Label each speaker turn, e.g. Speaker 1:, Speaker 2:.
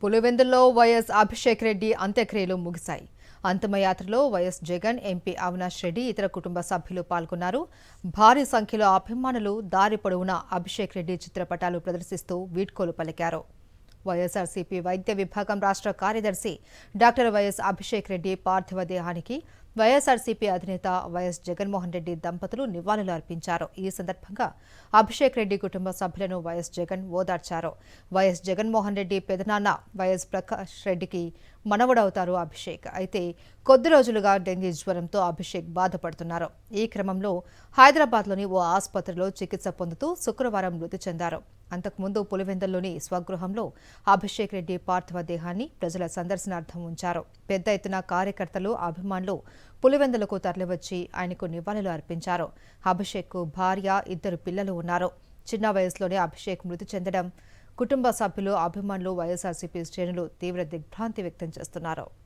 Speaker 1: పులివెందుల్లో వైఎస్ అభిషేక్ రెడ్డి అంత్యక్రియలు ముగిశాయి. అంతిమయాత్రలో వైఎస్ జగన్, ఎంపీ అవినాష్ రెడ్డి, ఇతర కుటుంబ సభ్యులు పాల్గొన్నారు. భారీ సంఖ్యలో అభిమానులు దారి పొడవునా అభిషేక్ రెడ్డి చిత్రపటాలు ప్రదర్శిస్తూ వీడ్కోలు పలికారు. వైఎస్ఆర్సీపీ వైద్య విభాగం రాష్ట్ర కార్యదర్శి డాక్టర్ వైఎస్ అభిషేక్ రెడ్డి పార్థివ దేహానికి వైఎస్ఆర్సీపీ అధినేత వైఎస్ జగన్మోహన్ రెడ్డి దంపతులు నివాళులు అర్పించారు. ఈ సందర్భంగా అభిషేక్ రెడ్డి కుటుంబ సభ్యులను వైఎస్ జగన్ ఓదార్చారు. వైఎస్ జగన్మోహన్ రెడ్డి పెదనాన్న వైఎస్ ప్రకాష్ రెడ్డికి మనవడవుతారు అభిషేక్. అయితే కొద్ది రోజులుగా డెంగీ జ్వరంతో అభిషేక్ బాధపడుతున్నారు. ఈ క్రమంలో హైదరాబాద్లోని ఓ ఆసుపత్రిలో చికిత్స పొందుతూ శుక్రవారం మృతి చెందారు. అంతకుముందు పులివెందుల్లోని స్వగృహంలో అభిషేక్ రెడ్డి పార్థివ దేహాన్ని ప్రజల సందర్శనార్థం ఉంచారు. పెద్ద ఎత్తున కార్యకర్తలు, అభిమానులు పులివెందులకు తరలివచ్చి ఆయనకు నివాళులు అర్పించారు. అభిషేక్కు భార్య, 2 పిల్లలు ఉన్నారు. చిన్న వయసులోనే అభిషేక్ మృతి చెందడం కుటుంబ సభ్యులు, అభిమానులు, వైఎస్ఆర్సీపీ శ్రేణులు తీవ్ర దిగ్భ్రాంతి వ్యక్తం చేస్తున్నారు.